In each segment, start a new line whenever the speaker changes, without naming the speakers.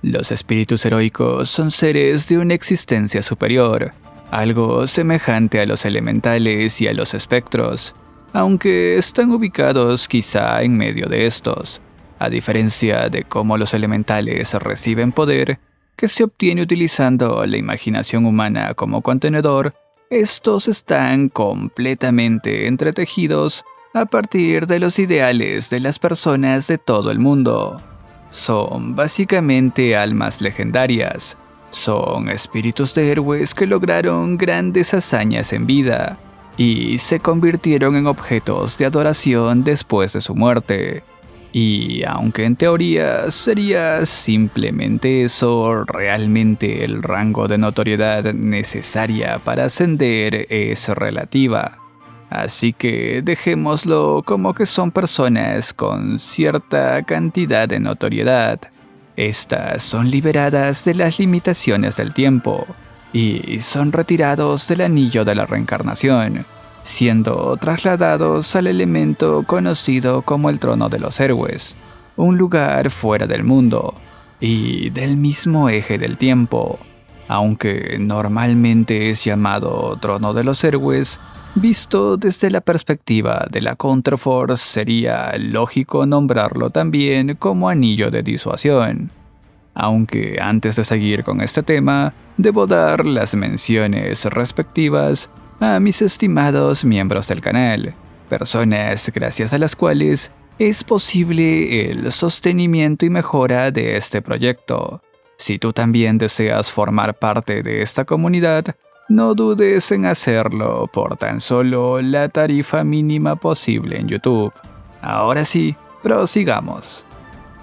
Los espíritus heroicos son seres de una existencia superior, algo semejante a los elementales y a los espectros, aunque están ubicados quizá en medio de estos. A diferencia de cómo los elementales reciben poder, que se obtiene utilizando la imaginación humana como contenedor, estos están completamente entretejidos a partir de los ideales de las personas de todo el mundo. Son básicamente almas legendarias. Son espíritus de héroes que lograron grandes hazañas en vida y se convirtieron en objetos de adoración después de su muerte. Y aunque en teoría sería simplemente eso, realmente el rango de notoriedad necesaria para ascender es relativa. Así que dejémoslo como que son personas con cierta cantidad de notoriedad. Estas son liberadas de las limitaciones del tiempo y son retirados del anillo de la reencarnación, siendo trasladados al elemento conocido como el trono de los héroes, un lugar fuera del mundo y del mismo eje del tiempo. Aunque normalmente es llamado trono de los héroes, visto desde la perspectiva de la Counterforce, sería lógico nombrarlo también como anillo de disuasión. Aunque antes de seguir con este tema, debo dar las menciones respectivas a mis estimados miembros del canal, personas gracias a las cuales es posible el sostenimiento y mejora de este proyecto. Si tú también deseas formar parte de esta comunidad, no dudes en hacerlo por tan solo la tarifa mínima posible en YouTube. Ahora sí, prosigamos.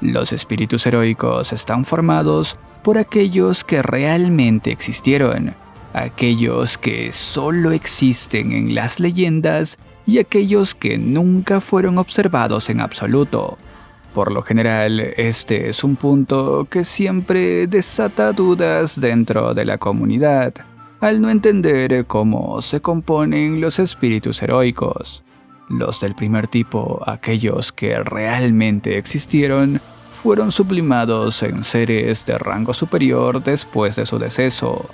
Los espíritus heroicos están formados por aquellos que realmente existieron, aquellos que solo existen en las leyendas y aquellos que nunca fueron observados en absoluto. Por lo general, este es un punto que siempre desata dudas dentro de la comunidad, al no entender cómo se componen los espíritus heroicos. Los del primer tipo, aquellos que realmente existieron, fueron sublimados en seres de rango superior después de su deceso.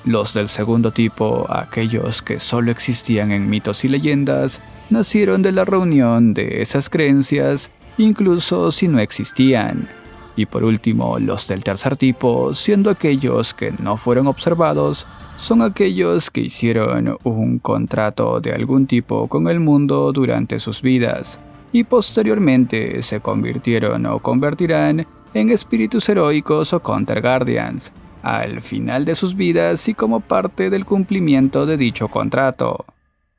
Los del segundo tipo, aquellos que solo existían en mitos y leyendas, nacieron de la reunión de esas creencias, incluso si no existían. Y por último, los del tercer tipo, siendo aquellos que no fueron observados, son aquellos que hicieron un contrato de algún tipo con el mundo durante sus vidas, y posteriormente se convirtieron o convertirán en espíritus heroicos o Counter Guardians, al final de sus vidas y como parte del cumplimiento de dicho contrato.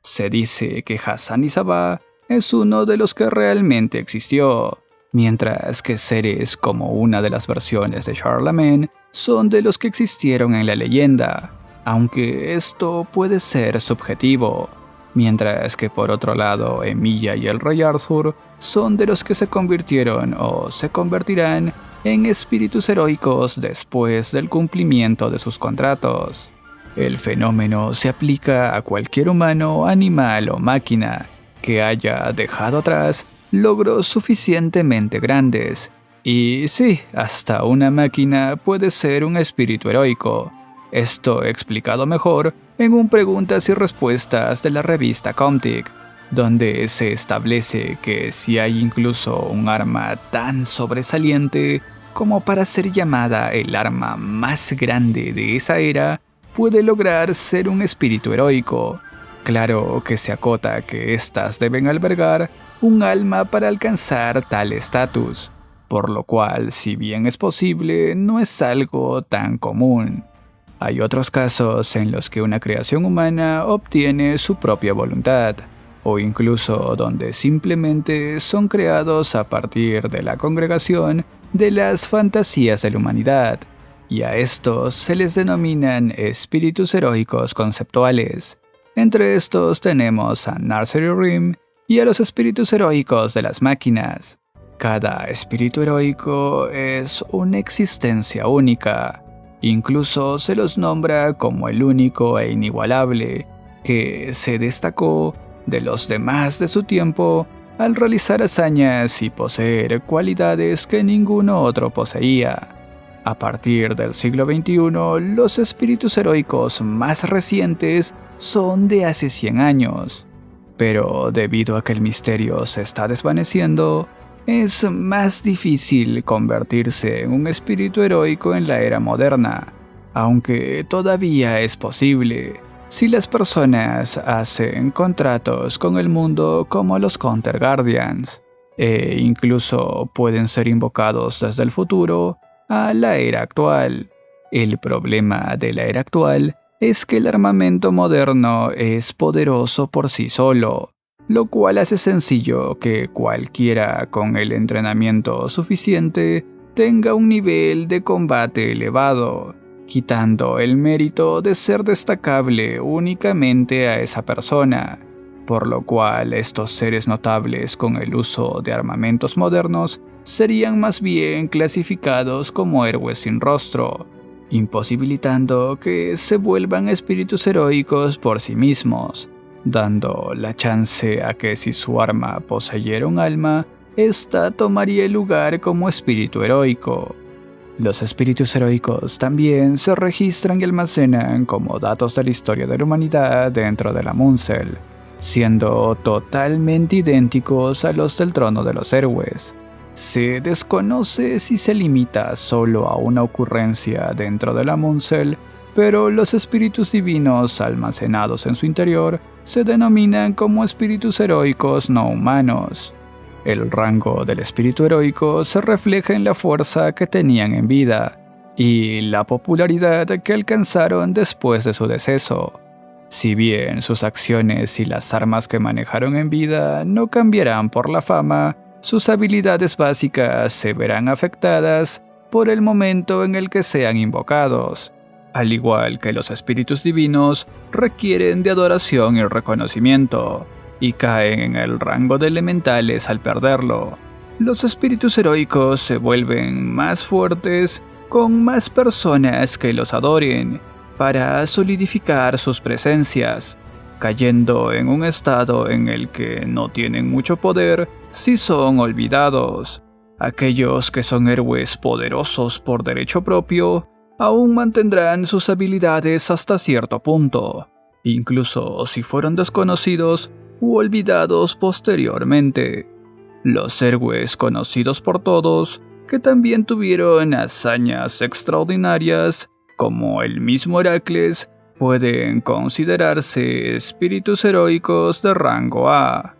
Se dice que Hassan Isaba es uno de los que realmente existió, mientras que seres como una de las versiones de Charlemagne son de los que existieron en la leyenda, aunque esto puede ser subjetivo, mientras que por otro lado Emilia y el Rey Arthur son de los que se convirtieron o se convertirán en espíritus heroicos después del cumplimiento de sus contratos. El fenómeno se aplica a cualquier humano, animal o máquina que haya dejado atrás logros suficientemente grandes. Y sí, hasta una máquina puede ser un espíritu heroico. Esto explicado mejor en un preguntas y respuestas de la revista Comtic, donde se establece que si hay incluso un arma tan sobresaliente como para ser llamada el arma más grande de esa era, puede lograr ser un espíritu heroico. Claro que se acota que éstas deben albergar un alma para alcanzar tal estatus, por lo cual, si bien es posible, no es algo tan común. Hay otros casos en los que una creación humana obtiene su propia voluntad, o incluso donde simplemente son creados a partir de la congregación de las fantasías de la humanidad, y a estos se les denominan espíritus heroicos conceptuales. Entre estos tenemos a Nursery Rhyme y a los espíritus heroicos de las máquinas. Cada espíritu heroico es una existencia única. Incluso se los nombra como el único e inigualable, que se destacó de los demás de su tiempo al realizar hazañas y poseer cualidades que ninguno otro poseía. A partir del siglo XXI, los espíritus heroicos más recientes son de hace 100 años. Pero debido a que el misterio se está desvaneciendo, es más difícil convertirse en un espíritu heroico en la era moderna, aunque todavía es posible si las personas hacen contratos con el mundo como los Counter Guardians, e incluso pueden ser invocados desde el futuro a la era actual. El problema de la era actual es que el armamento moderno es poderoso por sí solo, lo cual hace sencillo que cualquiera con el entrenamiento suficiente tenga un nivel de combate elevado, quitando el mérito de ser destacable únicamente a esa persona, por lo cual estos seres notables con el uso de armamentos modernos serían más bien clasificados como héroes sin rostro, imposibilitando que se vuelvan espíritus heroicos por sí mismos, dando la chance a que si su arma poseyera un alma, ésta tomaría el lugar como espíritu heroico. Los espíritus heroicos también se registran y almacenan como datos de la historia de la humanidad dentro de la Munsell, siendo totalmente idénticos a los del trono de los héroes. Se desconoce si se limita solo a una ocurrencia dentro de la Munsell, pero los espíritus divinos almacenados en su interior se denominan como espíritus heroicos no humanos. El rango del espíritu heroico se refleja en la fuerza que tenían en vida y la popularidad que alcanzaron después de su deceso. Si bien sus acciones y las armas que manejaron en vida no cambiarán por la fama, sus habilidades básicas se verán afectadas por el momento en el que sean invocados. Al igual que los espíritus divinos, requieren de adoración y reconocimiento, y caen en el rango de elementales al perderlo. Los espíritus heroicos se vuelven más fuertes con más personas que los adoren, para solidificar sus presencias, cayendo en un estado en el que no tienen mucho poder si son olvidados. Aquellos que son héroes poderosos por derecho propio, aún mantendrán sus habilidades hasta cierto punto, incluso si fueron desconocidos u olvidados posteriormente. Los héroes conocidos por todos, que también tuvieron hazañas extraordinarias, como el mismo Heracles, pueden considerarse espíritus heroicos de rango A.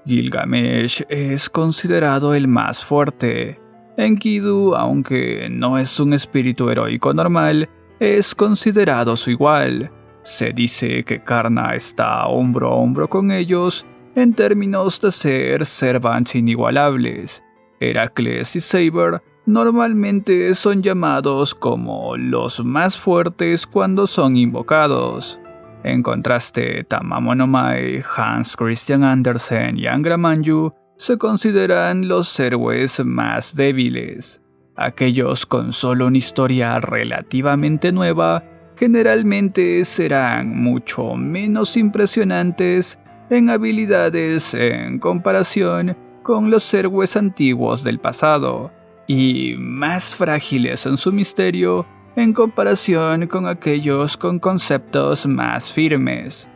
Gilgamesh es considerado el más fuerte. Enkidu, aunque no es un espíritu heroico normal, es considerado su igual. Se dice que Karna está hombro a hombro con ellos en términos de ser servants inigualables. Heracles y Saber normalmente son llamados como los más fuertes cuando son invocados. En contraste, Tamamo no Mae, Hans Christian Andersen y Angra Manju se consideran los héroes más débiles. Aquellos con solo una historia relativamente nueva generalmente serán mucho menos impresionantes en habilidades en comparación con los héroes antiguos del pasado, y más frágiles en su misterio en comparación con aquellos con conceptos más firmes.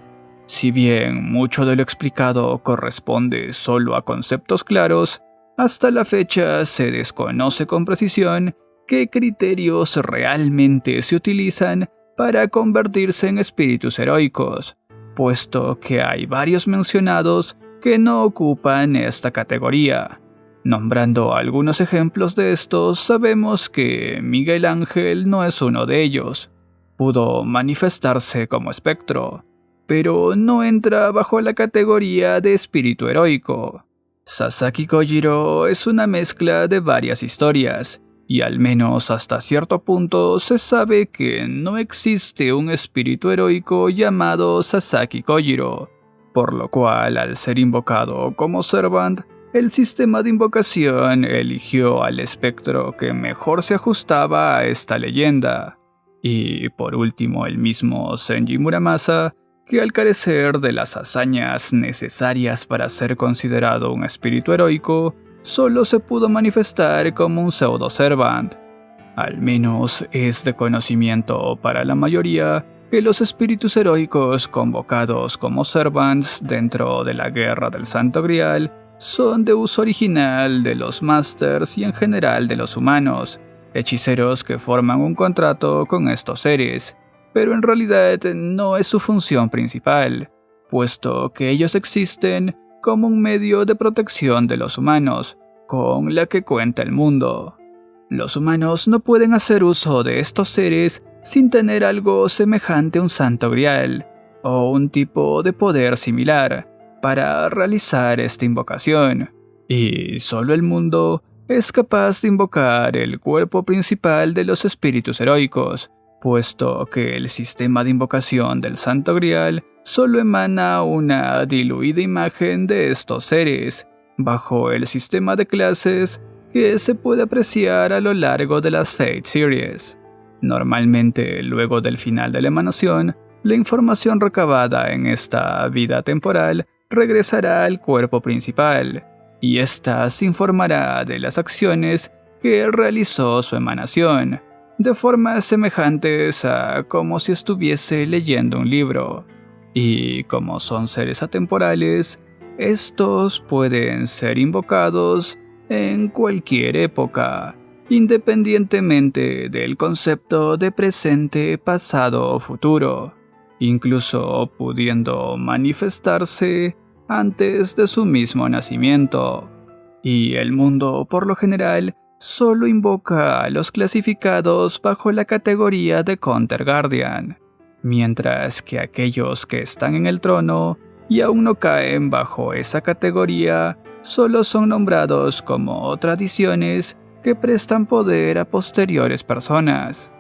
Si bien mucho de lo explicado corresponde solo a conceptos claros, hasta la fecha se desconoce con precisión qué criterios realmente se utilizan para convertirse en espíritus heroicos, puesto que hay varios mencionados que no ocupan esta categoría. Nombrando algunos ejemplos de estos, sabemos que Miguel Ángel no es uno de ellos. Pudo manifestarse como espectro, pero no entra bajo la categoría de espíritu heroico. Sasaki Kojiro es una mezcla de varias historias, y al menos hasta cierto punto se sabe que no existe un espíritu heroico llamado Sasaki Kojiro, por lo cual al ser invocado como Servant, el sistema de invocación eligió al espectro que mejor se ajustaba a esta leyenda. Y por último el mismo Senji Muramasa, que al carecer de las hazañas necesarias para ser considerado un espíritu heroico, solo se pudo manifestar como un pseudo-servant. Al menos es de conocimiento para la mayoría que los espíritus heroicos convocados como servants dentro de la Guerra del Santo Grial son de uso original de los Masters y en general de los humanos, hechiceros que forman un contrato con estos seres, pero en realidad no es su función principal, puesto que ellos existen como un medio de protección de los humanos, con la que cuenta el mundo. Los humanos no pueden hacer uso de estos seres sin tener algo semejante a un santo grial, o un tipo de poder similar, para realizar esta invocación, y solo el mundo es capaz de invocar el cuerpo principal de los espíritus heroicos, puesto que el sistema de invocación del Santo Grial solo emana una diluida imagen de estos seres, bajo el sistema de clases que se puede apreciar a lo largo de las Fate Series. Normalmente, luego del final de la emanación, la información recabada en esta vida temporal regresará al cuerpo principal, y ésta se informará de las acciones que realizó su emanación, de formas semejantes a como si estuviese leyendo un libro. Y como son seres atemporales, estos pueden ser invocados en cualquier época, independientemente del concepto de presente, pasado o futuro, incluso pudiendo manifestarse antes de su mismo nacimiento. Y el mundo, por lo general, solo invoca a los clasificados bajo la categoría de Counter Guardian, mientras que aquellos que están en el trono y aún no caen bajo esa categoría solo son nombrados como tradiciones que prestan poder a posteriores personas.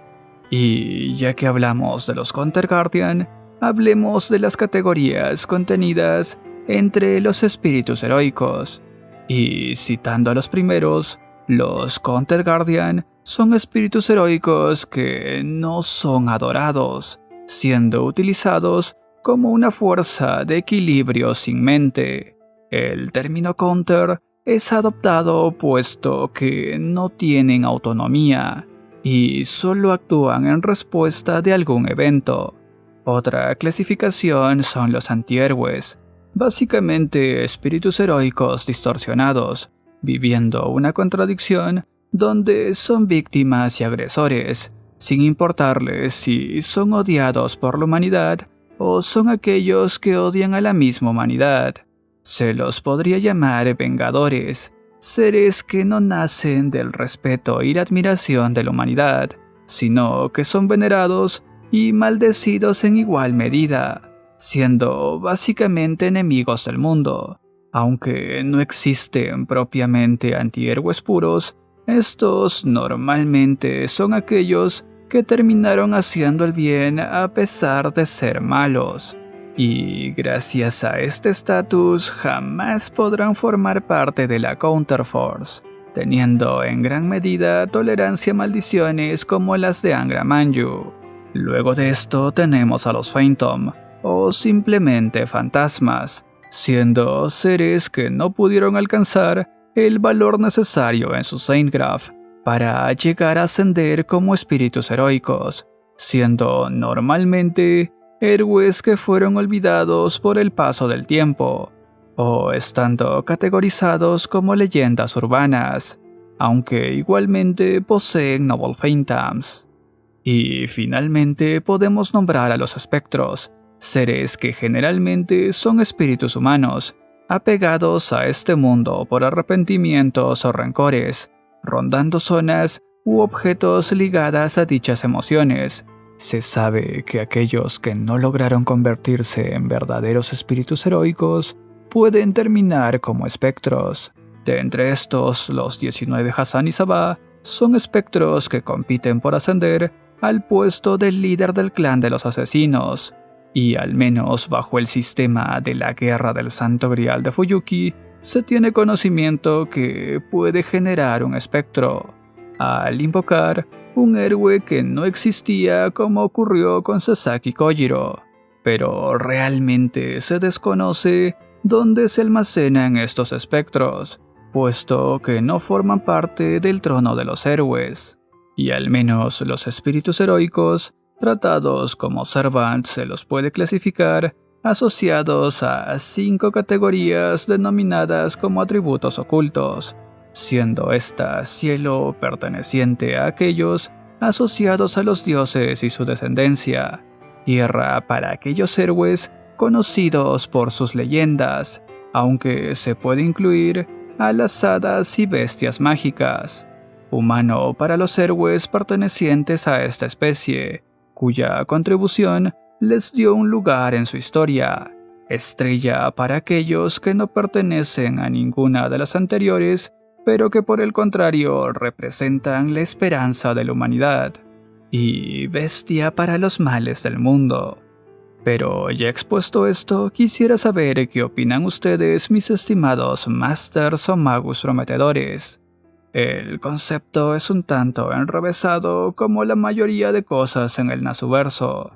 Y ya que hablamos de los Counter Guardian, hablemos de las categorías contenidas entre los espíritus heroicos. Y citando a los primeros, los Counter Guardian son espíritus heroicos que no son adorados, siendo utilizados como una fuerza de equilibrio sin mente. El término counter es adoptado puesto que no tienen autonomía y solo actúan en respuesta de algún evento. Otra clasificación son los antihéroes, básicamente espíritus heroicos distorsionados, viviendo una contradicción donde son víctimas y agresores, sin importarles si son odiados por la humanidad o son aquellos que odian a la misma humanidad. Se los podría llamar vengadores, seres que no nacen del respeto y la admiración de la humanidad, sino que son venerados y maldecidos en igual medida, siendo básicamente enemigos del mundo. Aunque no existen propiamente antihéroes puros, estos normalmente son aquellos que terminaron haciendo el bien a pesar de ser malos. Y gracias a este estatus jamás podrán formar parte de la Counterforce, teniendo en gran medida tolerancia a maldiciones como las de Angra Manju. Luego de esto tenemos a los Phantom, o simplemente fantasmas, siendo seres que no pudieron alcanzar el valor necesario en su Saintgraph para llegar a ascender como espíritus heroicos, siendo normalmente héroes que fueron olvidados por el paso del tiempo, o estando categorizados como leyendas urbanas, aunque igualmente poseen Noble Phantoms. Y finalmente podemos nombrar a los espectros, seres que generalmente son espíritus humanos, apegados a este mundo por arrepentimientos o rencores, rondando zonas u objetos ligadas a dichas emociones. Se sabe que aquellos que no lograron convertirse en verdaderos espíritus heroicos pueden terminar como espectros. De entre estos, los 19 Hassan y Sabah son espectros que compiten por ascender al puesto del líder del clan de los asesinos, y al menos bajo el sistema de la Guerra del Santo Grial de Fuyuki, se tiene conocimiento que puede generar un espectro, al invocar un héroe que no existía como ocurrió con Sasaki Kojiro, pero realmente se desconoce dónde se almacenan estos espectros, puesto que no forman parte del trono de los héroes. y al menos los espíritus heroicos, tratados como servants, se los puede clasificar asociados a 5 categorías denominadas como atributos ocultos, siendo esta cielo perteneciente a aquellos asociados a los dioses y su descendencia, tierra para aquellos héroes conocidos por sus leyendas, aunque se puede incluir a las hadas y bestias mágicas, humano para los héroes pertenecientes a esta especie, cuya contribución les dio un lugar en su historia, estrella para aquellos que no pertenecen a ninguna de las anteriores, pero que por el contrario representan la esperanza de la humanidad, y bestia para los males del mundo. Pero ya expuesto esto, quisiera saber qué opinan ustedes, mis estimados Masters o Magus prometedores. El concepto es un tanto enrevesado como la mayoría de cosas en el Nasuverso,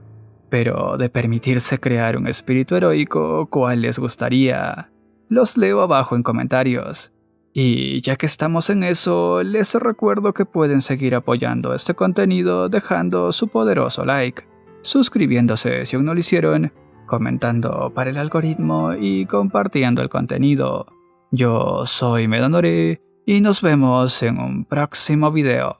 pero de permitirse crear un espíritu heroico, ¿cuál les gustaría? Los leo abajo en comentarios. Y ya que estamos en eso, les recuerdo que pueden seguir apoyando este contenido dejando su poderoso like, suscribiéndose si aún no lo hicieron, comentando para el algoritmo y compartiendo el contenido. Yo soy Medanore y nos vemos en un próximo video.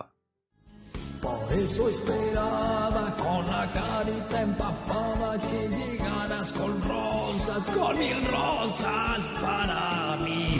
Por eso esperaba con la carita empapada que llegaras con rosas, con 1000 rosas para mí.